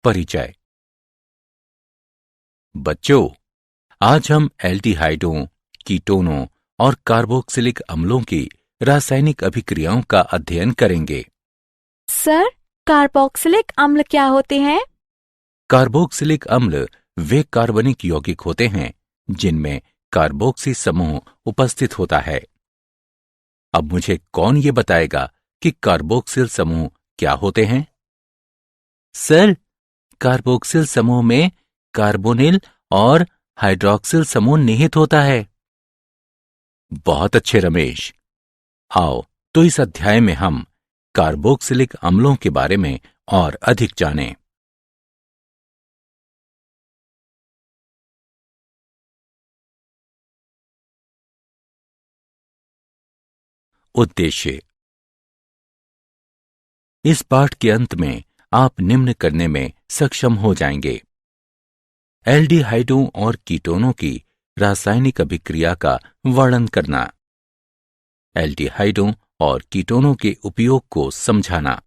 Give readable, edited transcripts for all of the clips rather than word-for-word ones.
परिचय। बच्चों, आज हम एल्डिहाइडों, कीटोनों और कार्बोक्सिलिक अम्लों की रासायनिक अभिक्रियाओं का अध्ययन करेंगे। सर, कार्बोक्सिलिक अम्ल क्या होते हैं? कार्बोक्सिलिक अम्ल वे कार्बनिक यौगिक होते हैं जिनमें कार्बोक्सी समूह उपस्थित होता है। अब मुझे कौन ये बताएगा कि कार्बोक्सिल समूह क्या होते हैं? सर, कार्बोक्सिल समूह में कार्बोनिल और हाइड्रॉक्सिल समूह निहित होता है। बहुत अच्छे रमेश। आओ तो इस अध्याय में हम कार्बोक्सिलिक अम्लों के बारे में और अधिक जानें। उद्देश्य। इस पाठ के अंत में आप निम्न करने में सक्षम हो जाएंगे। एल्डिहाइडों और कीटोनों की रासायनिक अभिक्रिया का वर्णन करना, एल्डिहाइडों और कीटोनों के उपयोग को समझाना,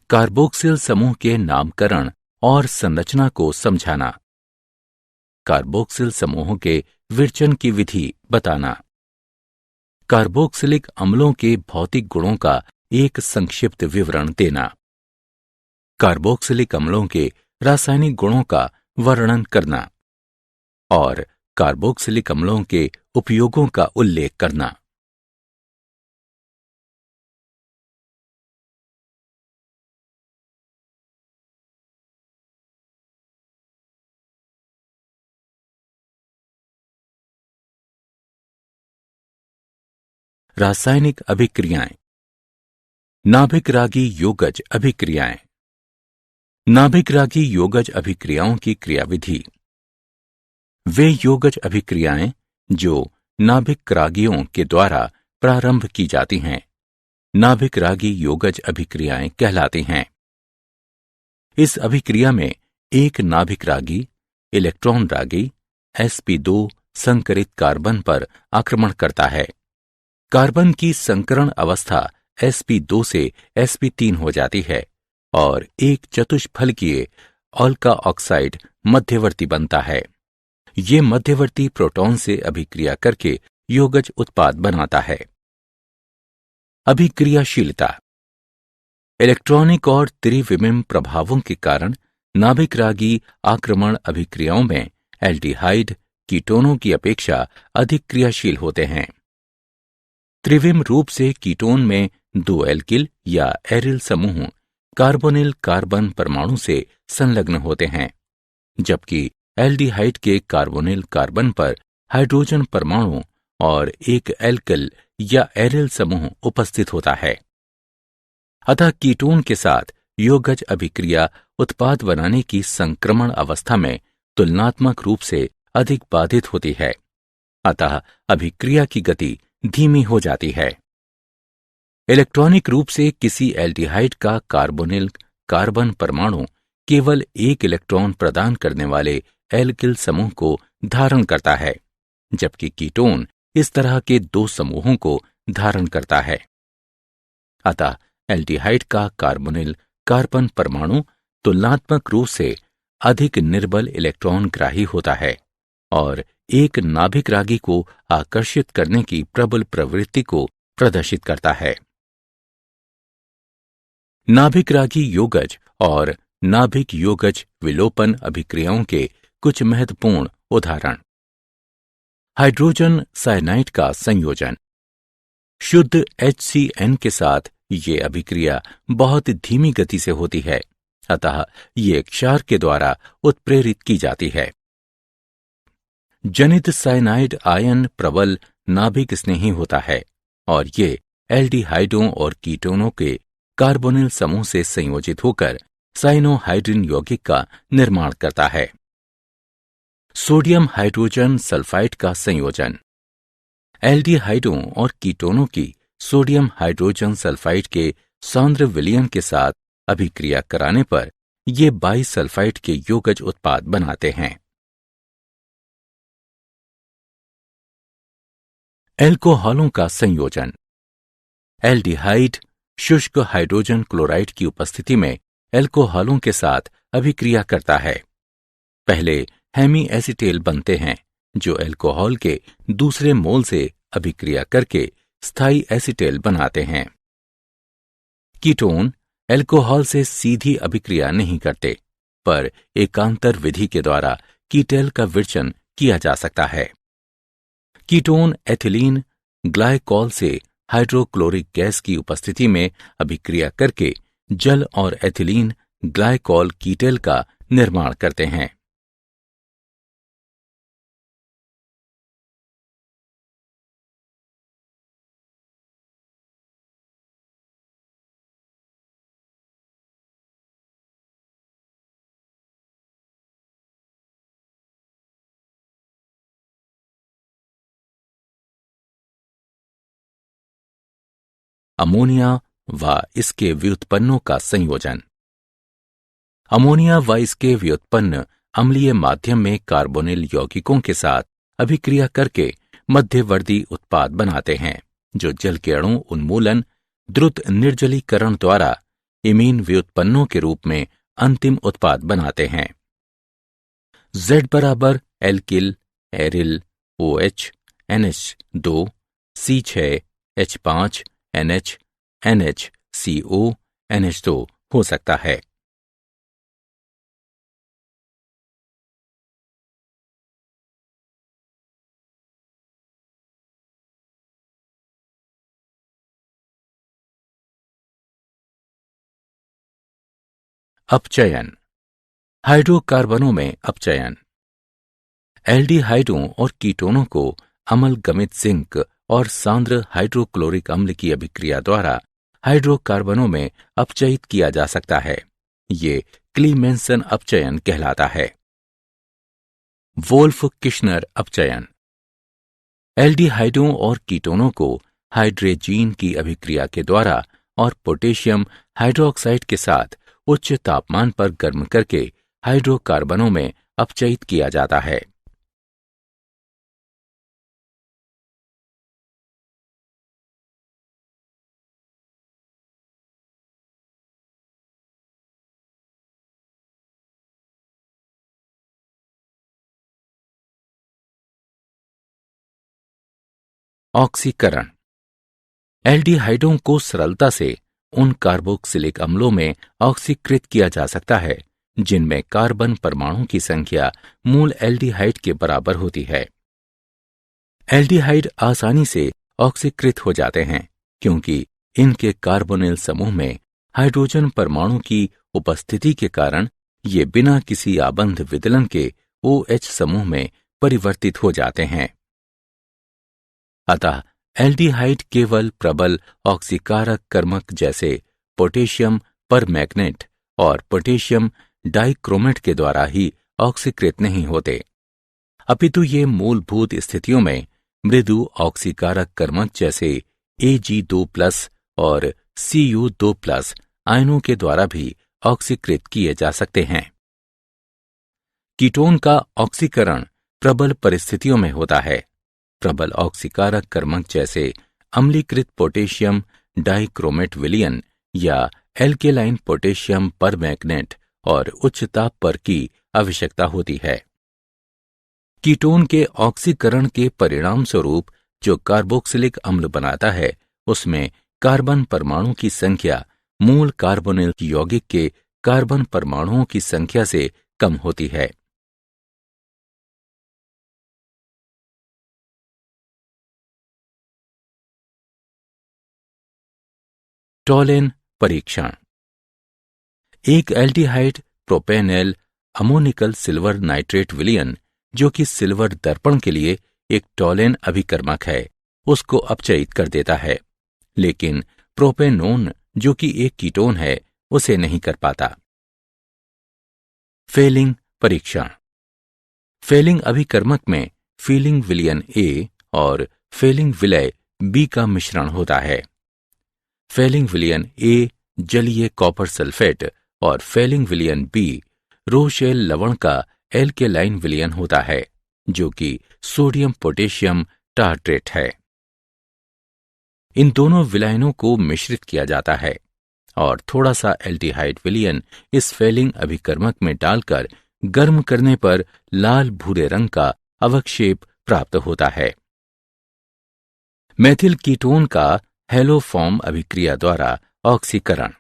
कार्बोक्सिल समूह के नामकरण और संरचना को समझाना, कार्बोक्सिल समूहों के विरचन की विधि बताना, कार्बोक्सिलिक अम्लों के भौतिक गुणों का एक संक्षिप्त विवरण देना, कार्बोक्सिलिक अम्लों के रासायनिक गुणों का वर्णन करना और कार्बोक्सिलिक अम्लों के उपयोगों का उल्लेख करना। रासायनिक अभिक्रियाएं। नाभिक रागी योगज अभिक्रियाएं। नाभिक रागी योगज अभिक्रियाओं की क्रियाविधि। वे योगज अभिक्रियाएं जो नाभिक रागियों के द्वारा प्रारंभ की जाती हैं, नाभिक रागी योगज अभिक्रियाएं कहलाती हैं। इस अभिक्रिया में एक नाभिक रागी इलेक्ट्रॉन रागी sp2 संकरित कार्बन पर आक्रमण करता है। कार्बन की संकरण अवस्था sp2 से sp3 हो जाती है और एक चतुष्फलकीय ऑल्का ऑक्साइड मध्यवर्ती बनता है। ये मध्यवर्ती प्रोटॉन से अभिक्रिया करके योगज उत्पाद बनाता है। अभिक्रियाशीलता। इलेक्ट्रॉनिक और त्रिविमीय प्रभावों के कारण नाभिक रागी आक्रमण अभिक्रियाओं में एल्डिहाइड कीटोनों की अपेक्षा अधिक क्रियाशील होते हैं। त्रिविम रूप से कीटोन में दो एल्किल या एरिल समूह कार्बोनिल कार्बन परमाणु से संलग्न होते हैं, जबकि एल्डिहाइड के कार्बोनिल कार्बन पर हाइड्रोजन परमाणु और एक एल्किल या एरिल समूह उपस्थित होता है। अतः कीटोन के साथ योगज अभिक्रिया उत्पाद बनाने की संक्रमण अवस्था में तुलनात्मक रूप से अधिक बाधित होती है। अतः अभिक्रिया की गति धीमी हो जाती है। इलेक्ट्रॉनिक रूप से किसी एल्डिहाइड का कार्बोनिल कार्बन परमाणु केवल एक इलेक्ट्रॉन प्रदान करने वाले एल्किल समूह को धारण करता है, जबकि कीटोन इस तरह के दो समूहों को धारण करता है। अतः एल्डिहाइड का कार्बोनिल कार्बन परमाणु तुलनात्मक रूप से अधिक निर्बल इलेक्ट्रॉन ग्राही होता है और एक नाभिक रागी को आकर्षित करने की प्रबल प्रवृत्ति को प्रदर्शित करता है। नाभिक रागी योगज और नाभिक योगज विलोपन अभिक्रियाओं के कुछ महत्वपूर्ण उदाहरण। हाइड्रोजन साइनाइड का संयोजन। शुद्ध HCN के साथ ये अभिक्रिया बहुत धीमी गति से होती है, अतः ये क्षार के द्वारा उत्प्रेरित की जाती है। जनित साइनाइड आयन प्रबल नाभिक स्नेही होता है और ये एल्डिहाइडों और कीटोनों के कार्बोनिल समूह से संयोजित होकर साइनोहाइड्रिन यौगिक का निर्माण करता है। सोडियम हाइड्रोजन सल्फाइड का संयोजन। एल्डिहाइडों और कीटोनों की सोडियम हाइड्रोजन सल्फाइड के सांद्र विलयन के साथ अभिक्रिया कराने पर ये बाइसल्फाइड के योगज उत्पाद बनाते हैं। एल्कोहलों का संयोजन। एल्डिहाइड शुष्क हाइड्रोजन क्लोराइड की उपस्थिति में एल्कोहलों के साथ अभिक्रिया करता है। पहले हेमी एसिटेल बनते हैं जो एल्कोहल के दूसरे मोल से अभिक्रिया करके स्थायी एसिटेल बनाते हैं। कीटोन एल्कोहल से सीधी अभिक्रिया नहीं करते, पर एकांतर विधि के द्वारा कीटेल का विरचन किया जा सकता है। कीटोन एथिलीन ग्लाइकॉल से हाइड्रोक्लोरिक गैस की उपस्थिति में अभिक्रिया करके जल और एथिलीन ग्लाइकॉल कीटेल का निर्माण करते हैं। अमोनिया व इसके व्युत्पन्नों का संयोजन। अमोनिया व इसके व्युत्पन्न अम्लीय माध्यम में कार्बोनिल यौगिकों के साथ अभिक्रिया करके मध्यवर्ती उत्पाद बनाते हैं जो जल के अणु उन्मूलन द्रुत निर्जलीकरण द्वारा इमीन व्युत्पन्नों के रूप में अंतिम उत्पाद बनाते हैं। Z बराबर alkyl aryl OH NH2 C6 H5 NH NH CO NH2 हो सकता है। अपचयन। हाइड्रोकार्बनों में अपचयन। एल्डिहाइडों और कीटोनों को अम्लगमित जिंक और सांद्र हाइड्रोक्लोरिक अम्ल की अभिक्रिया द्वारा हाइड्रोकार्बनों में अपचयित किया जा सकता है। ये क्लीमेंसन अपचयन कहलाता है। Wolff Kishner अपचयन। एल्डिहाइडों और कीटोनों को हाइड्रेजीन की अभिक्रिया के द्वारा और पोटेशियम हाइड्रोक्साइड के साथ उच्च तापमान पर गर्म करके हाइड्रोकार्बनों में अपचयित किया जाता है। ऑक्सीकरण। एल्डिहाइडों को सरलता से उन कार्बोक्सिलिक अम्लों में ऑक्सीकृत किया जा सकता है जिनमें कार्बन परमाणु की संख्या मूल एल्डिहाइड के बराबर होती है। एल्डिहाइड आसानी से ऑक्सीकृत हो जाते हैं क्योंकि इनके कार्बोनिल समूह में हाइड्रोजन परमाणु की उपस्थिति के कारण ये बिना किसी आबंध विदलन के OH समूह में परिवर्तित हो जाते हैं। अतः एल्डिहाइड केवल प्रबल ऑक्सीकारक कर्मक जैसे पोटेशियम परमैंगनेट और पोटेशियम डाइक्रोमेट के द्वारा ही ऑक्सीकृत नहीं होते, अपितु ये मूलभूत स्थितियों में मृदु ऑक्सीकारक कर्मक जैसे Ag2+ और Cu2+ आयनों के द्वारा भी ऑक्सीकृत किए जा सकते हैं। कीटोन का ऑक्सीकरण प्रबल परिस्थितियों में होता है। प्रबल ऑक्सीकारक कर्मक जैसे अम्लीकृत पोटेशियम डाइक्रोमेट विलयन या एल्केलाइन पोटेशियम परमैंगनेट और उच्च ताप पर की आवश्यकता होती है। कीटोन के ऑक्सीकरण के परिणाम स्वरूप जो कार्बोक्सिलिक अम्ल बनाता है उसमें कार्बन परमाणु की संख्या मूल कार्बोनिल यौगिक के कार्बन परमाणुओं की संख्या से कम होती है। टॉलेन परीक्षण। एक aldehyde propanal ammoniacal silver nitrate विलयन जो कि सिल्वर दर्पण के लिए एक टॉलेन अभिकर्मक है उसको अपचयित कर देता है, लेकिन प्रोपेनोन जो कि एक कीटोन है उसे नहीं कर पाता। फेलिंग परीक्षण। फेलिंग अभिकर्मक में फीलिंग विलयन A और फेलिंग विलय B का मिश्रण होता है। फेलिंग विलयन A जलीय कॉपर सल्फेट और फेलिंग विलयन B रोशेल लवण का एल्केलाइन विलयन होता है जो कि सोडियम पोटेशियम टार्ट्रेट है। इन दोनों विलयनों को मिश्रित किया जाता है। और थोड़ा सा एल्डिहाइड विलयन इस फेलिंग अभिकर्मक में डालकर गर्म करने पर लाल भूरे रंग का अवक्षेप प्राप्त होता है। मेथिल कीटोन का हेलोफॉर्म अभिक्रिया द्वारा ऑक्सीकरण।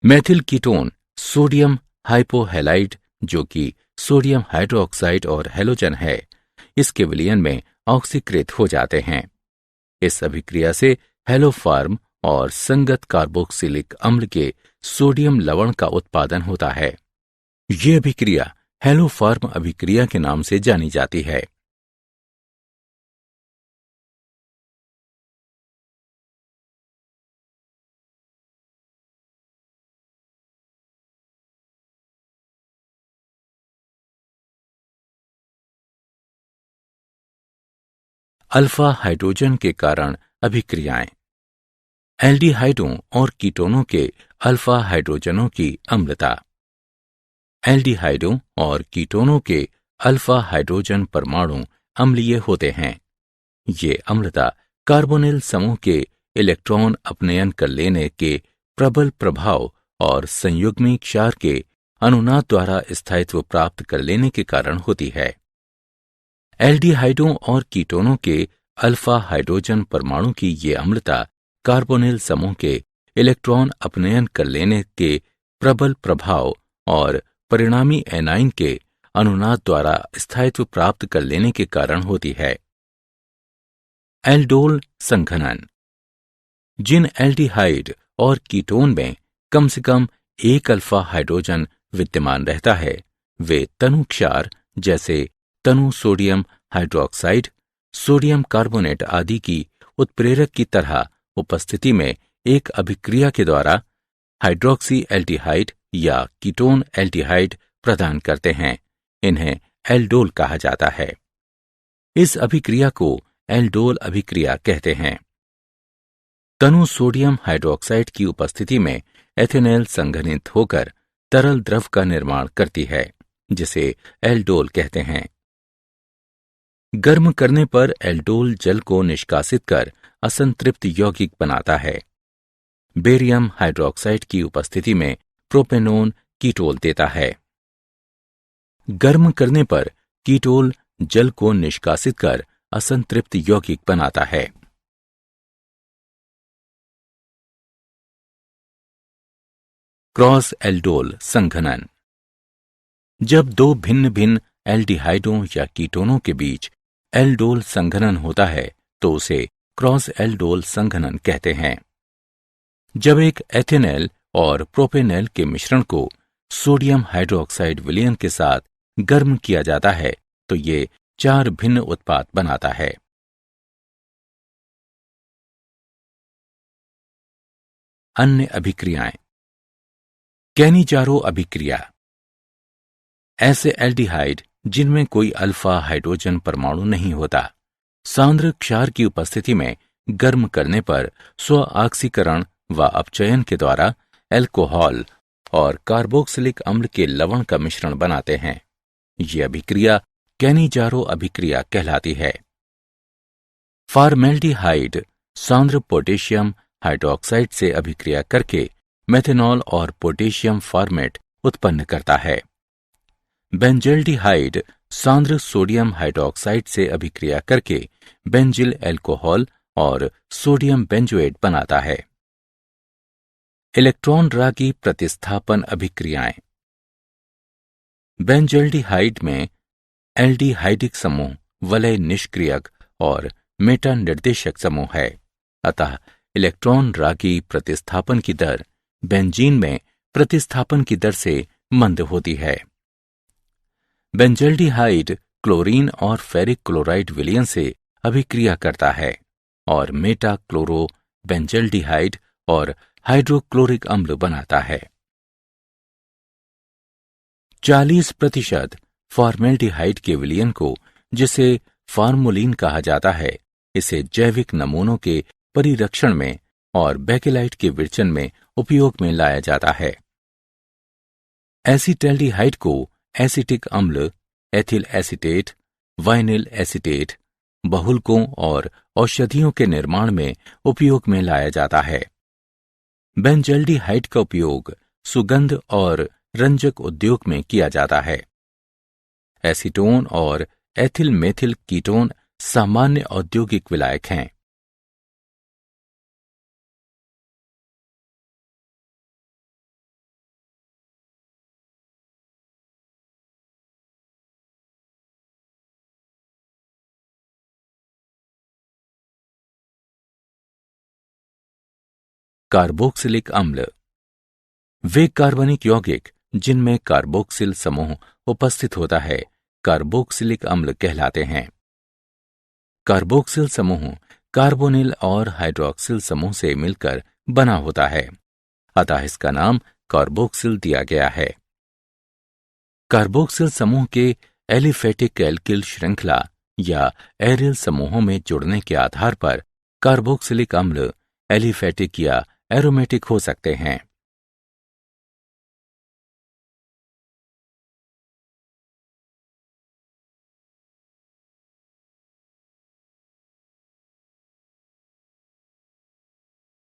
मेथिल कीटोन सोडियम हाइपोहैलाइड, जो कि सोडियम हाइड्रोक्साइड और हैलोजन है, इसके विलयन में ऑक्सीकृत हो जाते हैं। इस अभिक्रिया से हेलोफॉर्म और संगत कार्बोक्सिलिक अम्ल के सोडियम लवण का उत्पादन होता है। यह अभिक्रिया हेलोफॉर्म अभिक्रिया के नाम से जानी जाती है। अल्फा हाइड्रोजन के कारण अभिक्रियाएं। एल्डिहाइडों और कीटोनों के अल्फा हाइड्रोजनों की अम्लता। एल्डिहाइडों और कीटोनों के अल्फा हाइड्रोजन परमाणु अम्लीय होते हैं। ये अम्लता कार्बोनिल समूह के इलेक्ट्रॉन अपनयन कर लेने के प्रबल प्रभाव और संयुग्मी क्षार के अनुनाद द्वारा स्थायित्व प्राप्त कर लेने के कारण होती है। एल्डिहाइडों और कीटोनों के अल्फा हाइड्रोजन परमाणु की ये अम्लता कार्बोनिल समूह के इलेक्ट्रॉन अपनयन कर लेने के प्रबल प्रभाव और परिणामी एनाइन के अनुनाद द्वारा स्थायित्व प्राप्त कर लेने के कारण होती है। एल्डोल संघनन। जिन एल्डिहाइड और कीटोन में कम से कम एक अल्फा हाइड्रोजन विद्यमान रहता है, वे तनु क्षार जैसे तनु सोडियम हाइड्रोक्साइड, सोडियम कार्बोनेट आदि की उत्प्रेरक की तरह उपस्थिति में एक अभिक्रिया के द्वारा हाइड्रोक्सी एल्डिहाइड या कीटोन एल्डिहाइड प्रदान करते हैं। इन्हें एल्डोल कहा जाता है। इस अभिक्रिया को एल्डोल अभिक्रिया कहते हैं। तनु सोडियम हाइड्रोक्साइड की उपस्थिति में एथेनॉल संघनित होकर तरल द्रव का निर्माण करती है, जिसे एल्डोल कहते हैं। गर्म करने पर एल्डोल जल को निष्कासित कर असंतृप्त यौगिक बनाता है। बेरियम हाइड्रोक्साइड की उपस्थिति में प्रोपेनोन कीटोल देता है। गर्म करने पर कीटोल जल को निष्कासित कर असंतृप्त यौगिक बनाता है। क्रॉस एल्डोल संघनन। जब दो भिन्न भिन्न एल्डिहाइडों या कीटोनों के बीच एल्डोल संघनन होता है तो उसे क्रॉस एल्डोल संघनन कहते हैं। जब एक एथेनॉल और प्रोपेनॉल के मिश्रण को सोडियम हाइड्रोक्साइड विलयन के साथ गर्म किया जाता है तो ये 4 भिन्न उत्पाद बनाता है। अन्य अभिक्रियाएं। कैनिजारो अभिक्रिया। ऐसे एल्डिहाइड जिनमें कोई अल्फा हाइड्रोजन परमाणु नहीं होता, सांद्र क्षार की उपस्थिति में गर्म करने पर स्व ऑक्सीकरण व अपचयन के द्वारा एल्कोहल और कार्बोक्सिलिक अम्ल के लवण का मिश्रण बनाते हैं। ये अभिक्रिया कैनिजारो अभिक्रिया कहलाती है। फॉर्मेल्डिहाइड सांद्र पोटेशियम हाइड्रोक्साइड से अभिक्रिया करके मेथेनॉल और पोटेशियम फॉर्मेट उत्पन्न करता है। बेंजल्डिहाइड सांद्र सोडियम हाइड्रोक्साइड से अभिक्रिया करके बेंजिल एल्कोहल और सोडियम बेंजोएट बनाता है। इलेक्ट्रॉन रागी प्रतिस्थापन अभिक्रियाएं। बेंजल्डिहाइड में एल्डिहाइडिक समूह वलय निष्क्रियक और मेटा निर्देशक समूह है, अतः इलेक्ट्रॉन रागी प्रतिस्थापन की दर बेंजीन में प्रतिस्थापन की दर से मंद होती है। बेंजल्डिहाइड क्लोरीन और फेरिक क्लोराइड विलयन से अभिक्रिया करता है और मेटा क्लोरो बेंजल्डिहाइड और हाइड्रोक्लोरिक अम्ल बनाता है। 40% फॉर्मेल्डिहाइड के विलयन को, जिसे फार्मोलिन कहा जाता है, इसे जैविक नमूनों के परिरक्षण में और बेकेलाइट के विरचन में उपयोग में लाया जाता है। एसीटैल्डिहाइड को एसिटिक अम्ल, एथिल एसीटेट, वाइनिल एसीटेट, बहुलकों और औषधियों के निर्माण में उपयोग में लाया जाता है। बेंजल्डिहाइड का उपयोग सुगंध और रंजक उद्योग में किया जाता है। एसीटोन और एथिल मेथिल कीटोन सामान्य औद्योगिक विलायक हैं। कार्बोक्सिलिक अम्ल वे कार्बनिक यौगिक जिनमें कार्बोक्सिल समूह उपस्थित होता है कार्बोक्सिलिक अम्ल कहलाते हैं। कार्बोक्सिल समूह कार्बोनिल और हाइड्रोक्सिल समूह से मिलकर बना होता है, अतः इसका नाम कार्बोक्सिल दिया गया है। कार्बोक्सिल समूह के एलिफेटिक एल्किल श्रृंखला या एरिल समूहों में जुड़ने के आधार पर कार्बोक्सिलिक अम्ल एलिफेटिक या एरोमेटिक हो सकते हैं।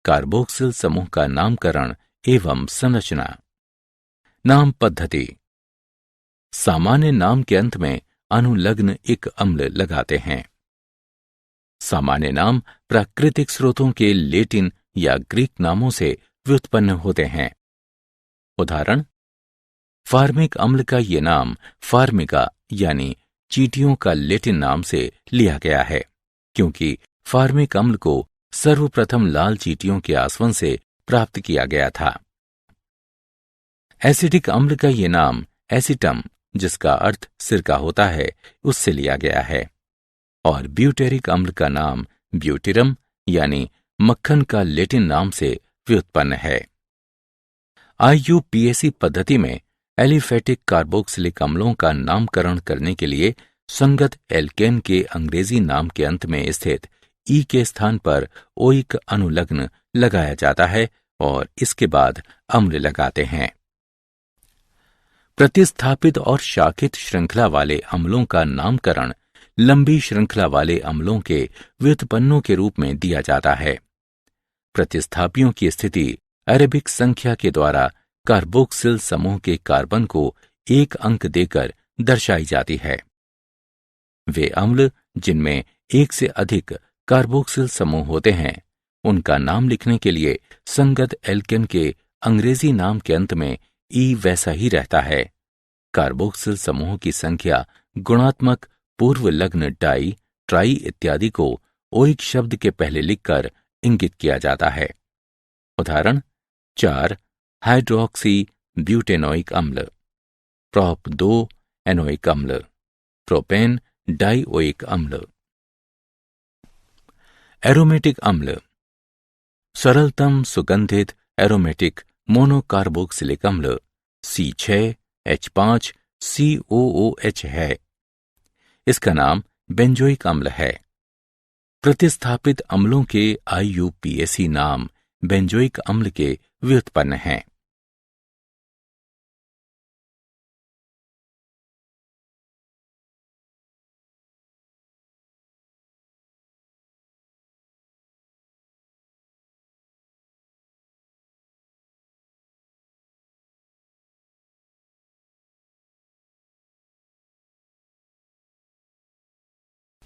कार्बोक्सिल समूह का नामकरण एवं संरचना। नाम पद्धति। सामान्य नाम के अंत में अनुलग्न एक अम्ल लगाते हैं। सामान्य नाम प्राकृतिक स्रोतों के लेटिन या ग्रीक नामों से व्युत्पन्न होते हैं। उदाहरण, फार्मिक अम्ल का ये नाम फार्मिका यानी चींटियों का लेटिन नाम से लिया गया है, क्योंकि फार्मिक अम्ल को सर्वप्रथम लाल चींटियों के आसवन से प्राप्त किया गया था। एसिडिक अम्ल का ये नाम एसिटम, जिसका अर्थ सिरका होता है, उससे लिया गया है। और ब्यूटेरिक अम्ल का नाम ब्यूटिरम यानी मक्खन का लेटिन नाम से व्युत्पन्न है। IUPAC पद्धति में एलिफेटिक कार्बोक्सिलिक अम्लों का नामकरण करने के लिए संगत एल्केन के अंग्रेजी नाम के अंत में स्थित ई के स्थान पर ओइक अनुलग्न लगाया जाता है और इसके बाद अम्ल लगाते हैं। प्रतिस्थापित और शाखित श्रृंखला वाले अम्लों का नामकरण लंबी श्रृंखला वाले अम्लों के व्युत्पन्नों के रूप में दिया जाता है। प्रतिस्थापियों की स्थिति अरेबिक संख्या के द्वारा कार्बोक्सिल समूह के कार्बन को एक अंक देकर दर्शाई जाती है। वे अम्ल जिनमें एक से अधिक कार्बोक्सिल समूह होते हैं, उनका नाम लिखने के लिए संगत एल्केन के अंग्रेजी नाम के अंत में ई वैसा ही रहता है। कार्बोक्सिल समूह की संख्या गुणात्मक पूर्वलग्न डाई, ट्राई इत्यादि को ओइक शब्द के पहले लिखकर इंगित किया जाता है। उदाहरण, 4 हाइड्रोक्सी ब्यूटेनोइक अम्ल, प्रोप 2 एनोइक अम्ल, प्रोपेन डाइओइक अम्ल। एरोमेटिक अम्ल सरलतम सुगंधित एरोमेटिक मोनोकार्बोक्सिलिक अम्ल C6H5COOH है। इसका नाम बेंजोइक अम्ल है। प्रतिस्थापित अम्लों के IUPAC नाम बेंजोइक अम्ल के व्युत्पन्न हैं।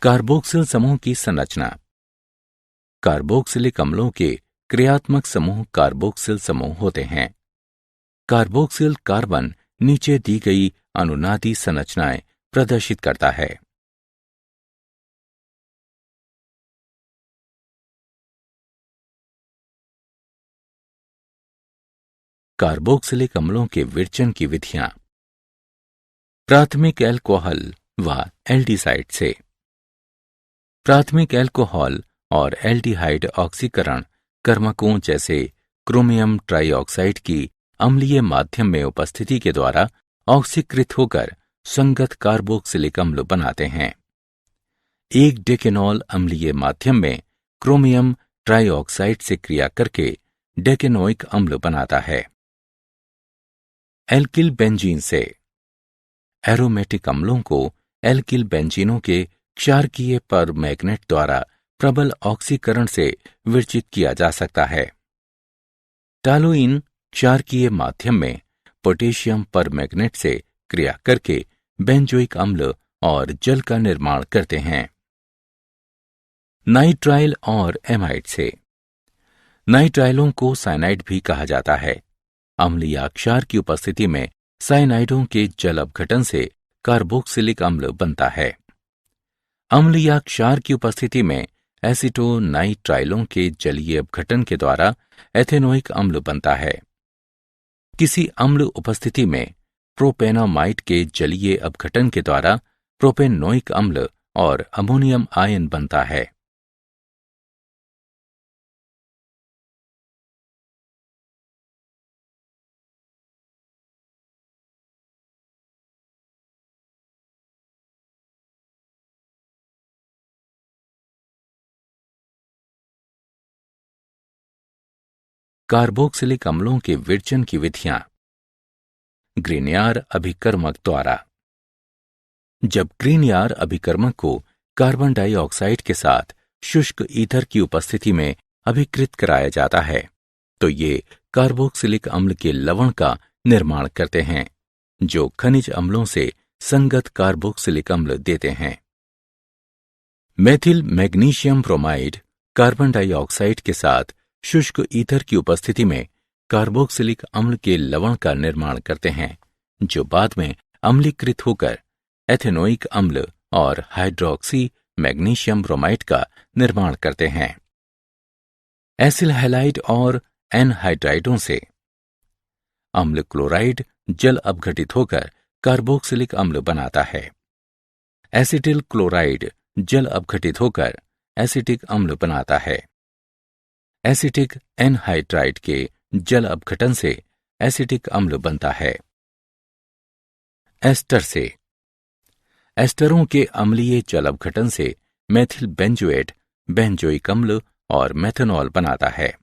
कार्बोक्सिल समूह की संरचना। कार्बोक्सिलिक अम्लों के क्रियात्मक समूह कार्बोक्सिल समूह होते हैं। कार्बोक्सिल कार्बन नीचे दी गई अनुनादी संरचनाएं प्रदर्शित करता है। कार्बोक्सिलिक अम्लों के विरचन की विधियां। प्राथमिक अल्कोहल व एल्डिहाइड से। प्राथमिक अल्कोहल और एल्डिहाइड ऑक्सीकरण कर्मकों जैसे क्रोमियम ट्राइऑक्साइड की अम्लीय माध्यम में उपस्थिति के द्वारा ऑक्सीकृत होकर संगत कार्बोक्सिलिक अम्ल बनाते हैं। एक डेकेनॉल अम्लीय माध्यम में क्रोमियम ट्राइऑक्साइड से क्रिया करके डेकेनोइक अम्ल बनाता है। एल्किल बेंजीन से। एरोमेटिक अम्लों को एल्किल बेंजीनों के क्षारकीय पर मैग्नेट द्वारा प्रबल ऑक्सीकरण से विरचित किया जा सकता है। टॉलुइन क्षारकीय माध्यम में पोटेशियम परमैंगनेट से क्रिया करके बेंजोइक अम्ल और जल का निर्माण करते हैं। नाइट्राइल और एमाइड से। नाइट्राइलों को साइनाइड भी कहा जाता है। अम्ल या क्षार की उपस्थिति में साइनाइडों के जल अपघटन से कार्बोक्सिलिक अम्ल बनता है। अम्ल या क्षार की उपस्थिति में एसिटोनाइट्राइलों के जलीय अपघटन के द्वारा एथेनोइक अम्ल बनता है। किसी अम्ल उपस्थिति में प्रोपेनामाइड के जलीय अपघटन के द्वारा प्रोपेनोइक अम्ल और अमोनियम आयन बनता है। कार्बोक्सिलिक अम्लों के विरचन की विधियां। ग्रीनयार अभिकर्मक द्वारा। जब ग्रीनयार अभिकर्मक को कार्बन डाइऑक्साइड के साथ शुष्क ईथर की उपस्थिति में अभिकृत कराया जाता है तो ये कार्बोक्सिलिक अम्ल के लवण का निर्माण करते हैं जो खनिज अम्लों से संगत कार्बोक्सिलिक अम्ल देते हैं। Methyl magnesium bromide carbon dioxide के साथ शुष्क ईथर की उपस्थिति में कार्बोक्सिलिक अम्ल के लवण का निर्माण करते हैं जो बाद में अम्लीकृत होकर एथेनोइक अम्ल और हाइड्रोक्सी मैग्नीशियम ब्रोमाइड का निर्माण करते हैं। एसिल हैलाइड और एनहाइड्राइडों से। अम्ल क्लोराइड जल अपघटित होकर कार्बोक्सिलिक अम्ल बनाता है। एसिटिल क्लोराइड जल अपघटित होकर एसिटिक अम्ल बनाता है। एसिटिक एनहाइड्राइड के जल अपघटन से एसिटिक अम्ल बनता है। एस्टर से। एस्टरों के अम्लीय जल अपघटन से मेथिल बेंजोएट बेंजोइक अम्ल और मेथनॉल बनाता है।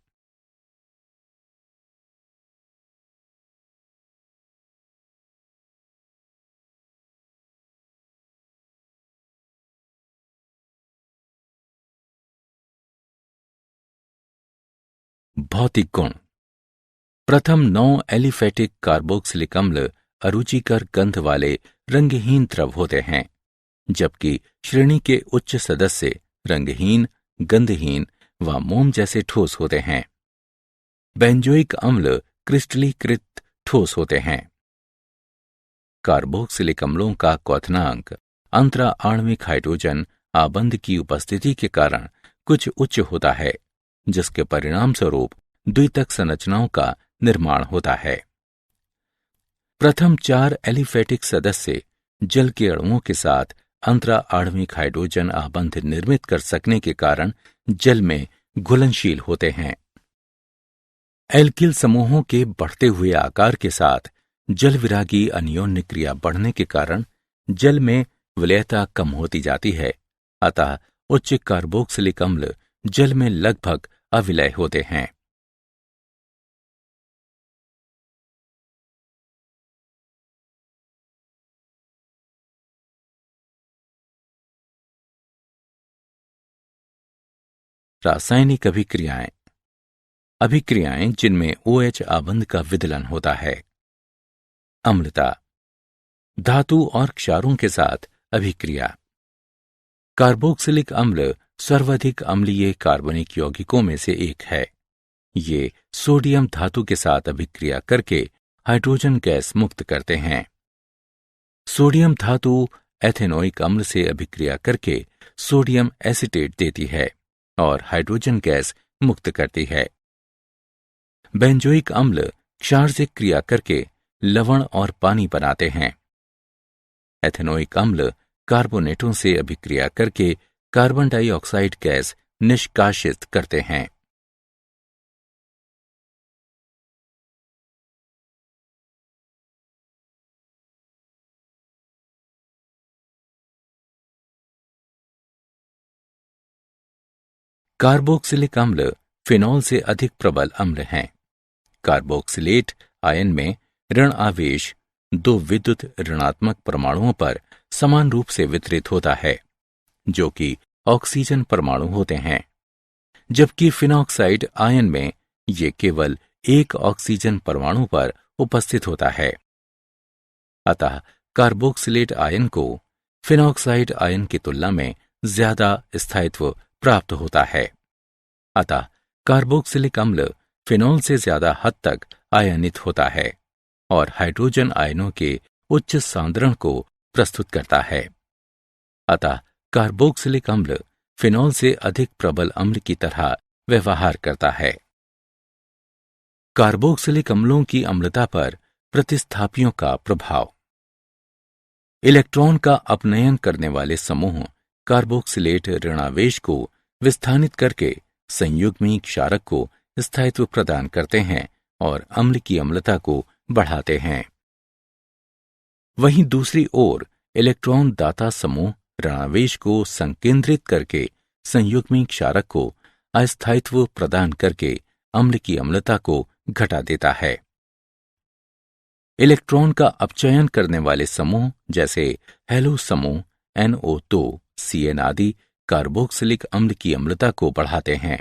भौतिक गुण। प्रथम 9 एलिफेटिक कार्बोक्सिलिक अम्ल अरुचिकर गंध वाले रंगहीन द्रव होते हैं जबकि श्रेणी के उच्च सदस्य रंगहीन, गंधहीन व मोम जैसे ठोस होते हैं। बेंजोइक अम्ल क्रिस्टलीकृत ठोस होते हैं। कार्बोक्सिलिक अम्लों का क्वथनांक अंतरा आणविक हाइड्रोजन आबंध की उपस्थिति के कारण कुछ उच्च होता है जिसके परिणाम स्वरूप द्वितक संरचनाओं का निर्माण होता है। प्रथम 4 एलिफेटिक सदस्य जल के अणुओं के साथ अंतरा आणविक हाइड्रोजन आबंध निर्मित कर सकने के कारण जल में घुलनशील होते हैं। एल्किल समूहों के बढ़ते हुए आकार के साथ जल विरागी अन्योन्य क्रिया बढ़ने के कारण जल में विलयता कम होती जाती है, अतः उच्च कार्बोक्सिलिक अम्ल जल में लगभग अविलय होते हैं। रासायनिक अभिक्रियाएं। अभिक्रियाएं जिनमें OH आबंध का विदलन होता है। अम्लता। धातु और क्षारों के साथ अभिक्रिया। कार्बोक्सिलिक अम्ल सर्वाधिक अम्लीय कार्बनिक यौगिकों में से एक है। ये सोडियम धातु के साथ अभिक्रिया करके हाइड्रोजन गैस मुक्त करते हैं। सोडियम धातु एथेनोइक अम्ल से अभिक्रिया करके सोडियम एसिटेट देती है और हाइड्रोजन गैस मुक्त करती है। बेंजोइक अम्ल क्षार से क्रिया करके लवण और पानी बनाते हैं। एथेनोइक अम्ल कार्बोनेटों से अभिक्रिया करके कार्बन डाइऑक्साइड गैस निष्कासित करते हैं। कार्बोक्सिलिक अम्ल फिनॉल से अधिक प्रबल अम्ल हैं। कार्बोक्सिलेट आयन में ऋण आवेश 2 विद्युत ऋणात्मक परमाणुओं पर समान रूप से वितरित होता है जो कि ऑक्सीजन परमाणु होते हैं, जबकि फिनॉक्साइड आयन में ये केवल एक ऑक्सीजन परमाणु पर उपस्थित होता है। अतः कार्बोक्सिलेट आयन को फिनॉक्साइड आयन की तुलना में ज्यादा स्थायित्व प्राप्त होता है। अतः कार्बोक्सिलिक अम्ल फिनॉल से ज्यादा हद तक आयनित होता है और हाइड्रोजन आयनों के उच्च सांद्रण को प्रस्तुत करता है। अतः कार्बोक्सिलिक अम्ल फिनॉल से अधिक प्रबल अम्ल की तरह व्यवहार करता है। कार्बोक्सिलिक अम्लों की अम्लता पर प्रतिस्थापियों का प्रभाव। इलेक्ट्रॉन का अपनयन करने वाले समूह कार्बोक्सिलेट ऋणावेश को विस्थानित करके संयुग्मी क्षारक को स्थायित्व प्रदान करते हैं और अम्ल की अम्लता को बढ़ाते हैं। वहीं दूसरी ओर इलेक्ट्रॉन दाता समूह ऋणावेश को संकेंद्रित करके संयुग्मी क्षारक को अस्थायित्व प्रदान करके अम्ल की अम्लता को घटा देता है। इलेक्ट्रॉन का अपचयन करने वाले समूह जैसे हेलो समूह NO2, CN आदि कार्बोक्सिलिक अम्ल की अम्लता को बढ़ाते हैं,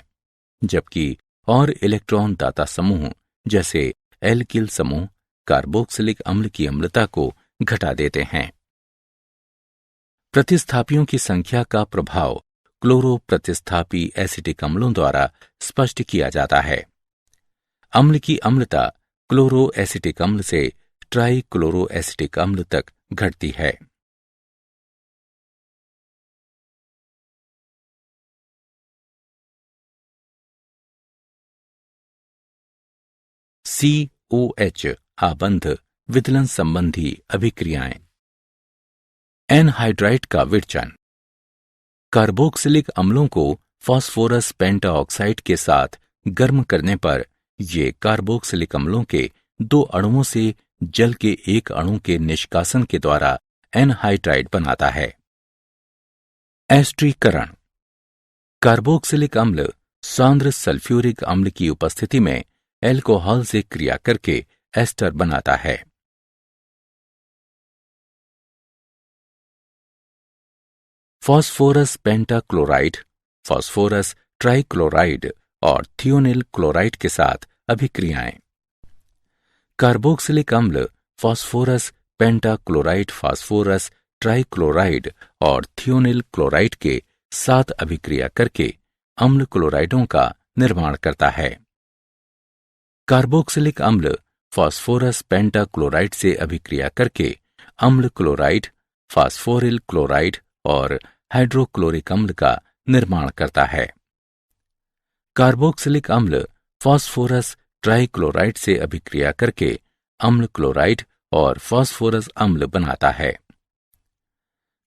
जबकि और इलेक्ट्रॉन दाता समूह जैसे एल्किल समूह कार्बोक्सिलिक अम्ल की अम्लता को घटा देते हैं। प्रतिस्थापियों की संख्या का प्रभाव क्लोरो प्रतिस्थापी एसिटिक अम्लों द्वारा स्पष्ट किया जाता है। अम्ल की अम्लता क्लोरो एसिटिक अम्ल से ट्राई क्लोरो एसिटिक अम्ल तक घटती है। COH आबंध विदलन संबंधी अभिक्रियाएं। एनहाइड्राइड का विरचन। कार्बोक्सिलिक अम्लों को फास्फोरस पेंटाऑक्साइड के साथ गर्म करने पर ये कार्बोक्सिलिक अम्लों के 2 अणुओं से जल के एक अणु के निष्कासन के द्वारा एनहाइड्राइड बनाता है। एस्ट्रीकरण। कार्बोक्सिलिक अम्ल सांद्र सल्फ्यूरिक अम्ल की उपस्थिति में एल्कोहल से क्रिया करके एस्टर बनाता है। फास्फोरस पेंटाक्लोराइड, फास्फोरस ट्राइक्लोराइड और थियोनिल क्लोराइड के साथ अभिक्रियाएं। कार्बोक्सिलिक अम्ल फास्फोरस पेंटाक्लोराइड फास्फोरस ट्राइक्लोराइड और थियोनिल क्लोराइड के साथ अभिक्रिया करके अम्ल क्लोराइडों का निर्माण करता है। कार्बोक्सिलिक अम्ल फास्फोरस पेंटाक्लोराइड से अभिक्रिया करके अम्ल क्लोराइड, फास्फोरिल क्लोराइड और हाइड्रोक्लोरिक अम्ल का निर्माण करता है। कार्बोक्सिलिक अम्ल फास्फोरस ट्राइक्लोराइड से अभिक्रिया करके अम्ल क्लोराइड और फास्फोरस अम्ल बनाता है।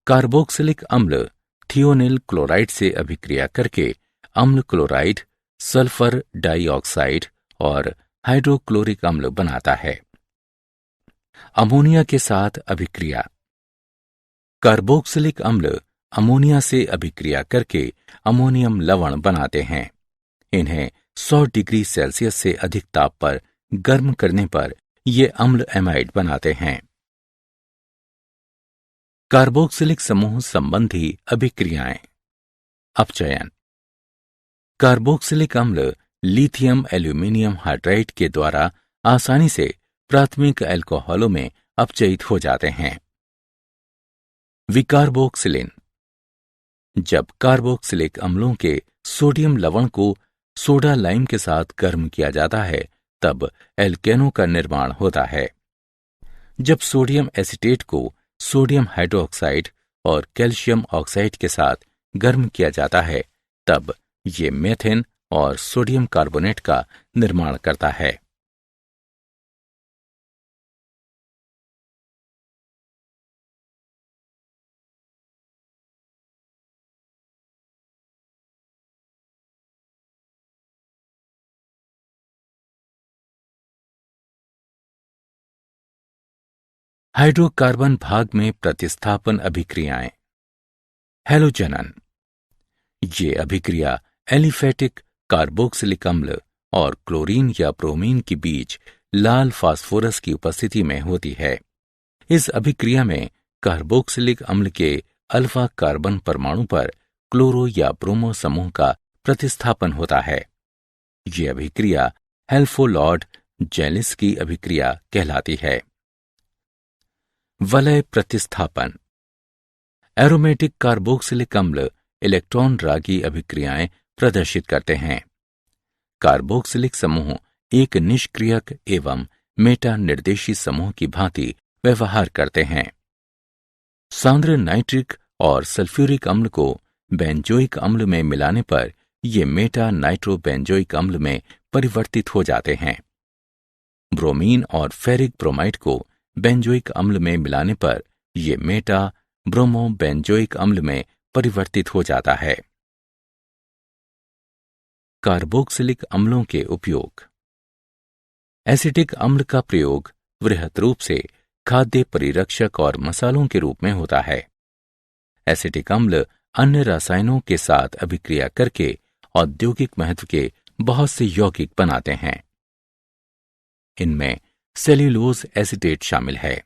कार्बोक्सिलिक अम्ल थियोनिल क्लोराइड से अभिक्रिया करके अम्ल क्लोराइड, सल्फर डाइऑक्साइड और हाइड्रोक्लोरिक अम्ल बनाता है। अमोनिया के साथ अभिक्रिया। कार्बोक्सिलिक अम्ल अमोनिया से अभिक्रिया करके अमोनियम लवण बनाते हैं। इन्हें 100 डिग्री सेल्सियस से अधिक ताप पर गर्म करने पर ये अम्ल एमाइड बनाते हैं। कार्बोक्सिलिक समूह संबंधी अभिक्रियाएं। अपचयन। कार्बोक्सिलिक अम्ल लिथियम एल्यूमिनियम हाइड्राइड के द्वारा आसानी से प्राथमिक अल्कोहलों में अपचयित हो जाते हैं। विकार्बोक्सिलिन। जब कार्बोक्सिलिक अम्लों के सोडियम लवण को सोडा लाइम के साथ गर्म किया जाता है तब एल्केनों का निर्माण होता है। जब सोडियम एसीटेट को सोडियम हाइड्रोक्साइड और कैल्शियम ऑक्साइड के साथ गर्म किया जाता है तब ये मेथेन और सोडियम कार्बोनेट का निर्माण करता है। हाइड्रोकार्बन भाग में प्रतिस्थापन अभिक्रियाएं। हैलोजनन। ये अभिक्रिया एलिफेटिक कार्बोक्सिलिक अम्ल और क्लोरीन या ब्रोमीन के बीच लाल फास्फोरस की उपस्थिति में होती है। इस अभिक्रिया में कार्बोक्सिलिक अम्ल के अल्फा कार्बन परमाणु पर क्लोरो या ब्रोमो समूह का प्रतिस्थापन होता है। ये अभिक्रिया हेल्फोलॉर्ड जेलिस की अभिक्रिया कहलाती है। वलय प्रतिस्थापन। एरोमेटिक कार्बोक्सिलिक अम्ल इलेक्ट्रॉन रागी अभिक्रियाएं प्रदर्शित करते हैं। कार्बोक्सिलिक समूह एक निष्क्रियक एवं मेटा निर्देशी समूह की भांति व्यवहार करते हैं। सांद्र नाइट्रिक और सल्फ्यूरिक अम्ल को बेंजोइक अम्ल में मिलाने पर ये मेटा नाइट्रोबेंजोइक अम्ल में परिवर्तित हो जाते हैं। ब्रोमीन और फेरिक ब्रोमाइड को बेंजोइक अम्ल में मिलाने पर ये मेटा ब्रोमोबेंजोइक अम्ल में परिवर्तित हो जाता है। कार्बोक्सिलिक अम्लों के उपयोग। एसिटिक अम्ल का प्रयोग वृहत रूप से खाद्य परिरक्षक और मसालों के रूप में होता है। एसिटिक अम्ल अन्य रसायनों के साथ अभिक्रिया करके औद्योगिक महत्व के बहुत से यौगिक बनाते हैं। इनमें सेल्यूलोज एसीटेट शामिल है,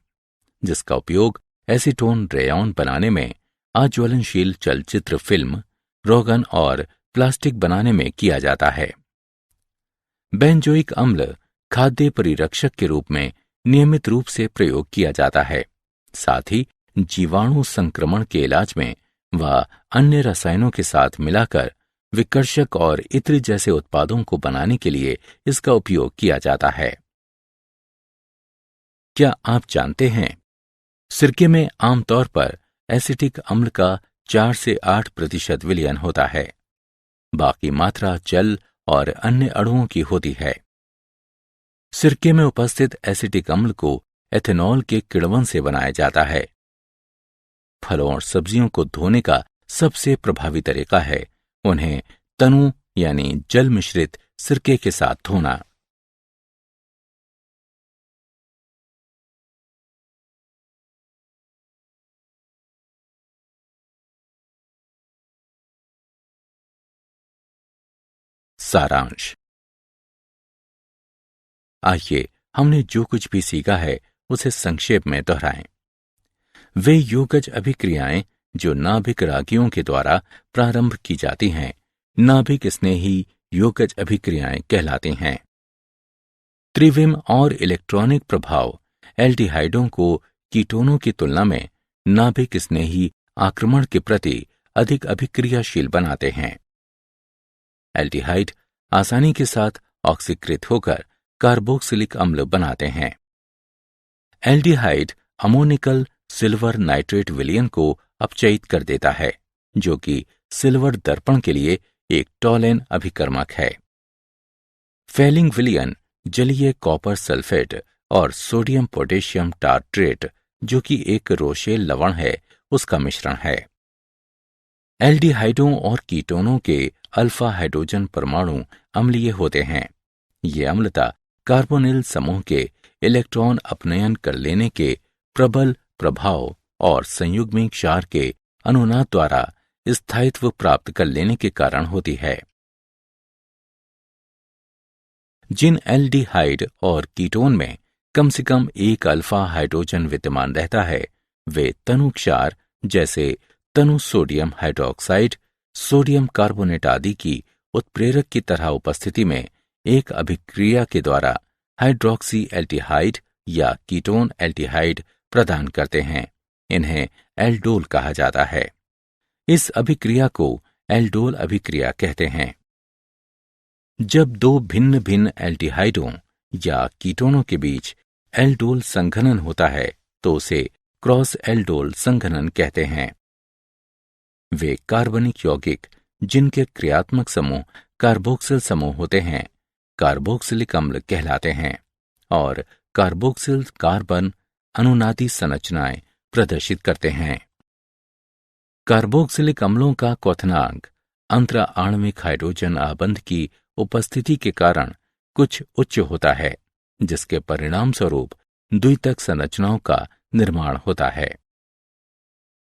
जिसका उपयोग एसीटोन रेयॉन बनाने में, अज्वलनशील चलचित्र फिल्म, रोगन और प्लास्टिक बनाने में किया जाता है। बेंजोइक अम्ल खाद्य परिरक्षक के रूप में नियमित रूप से प्रयोग किया जाता है। साथ ही जीवाणु संक्रमण के इलाज में व अन्य रसायनों के साथ मिलाकर विकर्षक और इत्र जैसे उत्पादों को बनाने के लिए इसका उपयोग किया जाता है। क्या आप जानते हैं, सिरके में आमतौर पर एसिटिक अम्ल का 4 से 8% विलयन होता है। बाकी मात्रा जल और अन्य अणुओं की होती है। सिरके में उपस्थित एसिटिक अम्ल को एथेनॉल के किण्वन से बनाया जाता है। फलों और सब्जियों को धोने का सबसे प्रभावी तरीका है उन्हें तनु यानी जल मिश्रित सिरके के साथ धोना। सारांश। आइए हमने जो कुछ भी सीखा है उसे संक्षेप में दोहराएं। वे योगज अभिक्रियाएं जो नाभिक रागियों के द्वारा प्रारंभ की जाती हैं, नाभिक स्नेही योगज अभिक्रियाएं कहलाती हैं। त्रिविम और इलेक्ट्रॉनिक प्रभाव एल्डिहाइडों को कीटोनों की तुलना में नाभिक स्नेही आक्रमण के प्रति अधिक अभिक्रियाशील बनाते हैं। एल्डिहाइड आसानी के साथ ऑक्सीकृत होकर कार्बोक्सिलिक अम्ल बनाते हैं। एल्डिहाइड अमोनिकल सिल्वर नाइट्रेट विलयन को अपचयित कर देता है, जो कि सिल्वर दर्पण के लिए एक टॉलेन अभिकर्मक है। फेलिंग विलयन जलीय कॉपर सल्फेट और सोडियम पोटेशियम टार्ट्रेट, जो कि एक रोशेल लवण है, उसका मिश्रण है। एल्डिहाइडों और कीटोनों के अल्फा हाइड्रोजन परमाणु अम्लीय होते हैं। ये अम्लता कार्बोनिल समूह के इलेक्ट्रॉन अपनयन कर लेने के प्रबल प्रभाव और संयुग्मिक क्षार के अनुनाद द्वारा स्थायित्व प्राप्त कर लेने के कारण होती है। जिन एल्डिहाइड और कीटोन में कम से कम एक अल्फा हाइड्रोजन विद्यमान रहता है, वे तनु क्षार जैसे तनु सोडियम हाइड्रोक्साइड, सोडियम कार्बोनेट आदि की उत्प्रेरक की तरह उपस्थिति में एक अभिक्रिया के द्वारा हाइड्रोक्सी एल्डिहाइड या कीटोन एल्डिहाइड प्रदान करते हैं। इन्हें एल्डोल कहा जाता है। इस अभिक्रिया को एल्डोल अभिक्रिया कहते हैं। जब दो भिन्न भिन्न एल्डिहाइडों या कीटोनों के बीच एल्डोल संघनन होता है तो उसे क्रॉस एल्डोल संघनन कहते हैं। वे कार्बनिक यौगिक जिनके क्रियात्मक समूह कार्बोक्सिल समूह होते हैं, कार्बोक्सिलिक अम्ल कहलाते हैं और कार्बोक्सिल कार्बन अनुनादी संरचनाएं प्रदर्शित करते हैं। कार्बोक्सिलिक अम्लों का क्वथनांक अंतरा आणविक हाइड्रोजन आबंध की उपस्थिति के कारण कुछ उच्च होता है, जिसके परिणाम स्वरूप द्वितक संरचनाओं का निर्माण होता है।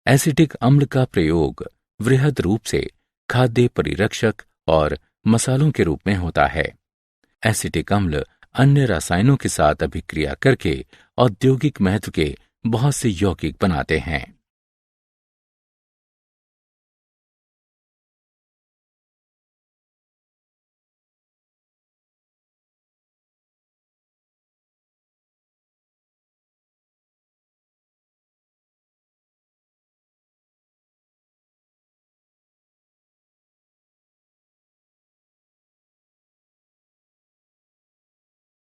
एसिटिक अम्ल का प्रयोग वृहद रूप से खाद्य परिरक्षक और मसालों के रूप में होता है। एसिटिक अम्ल अन्य रसायनों के साथ अभिक्रिया करके औद्योगिक महत्व के बहुत से यौगिक बनाते हैं।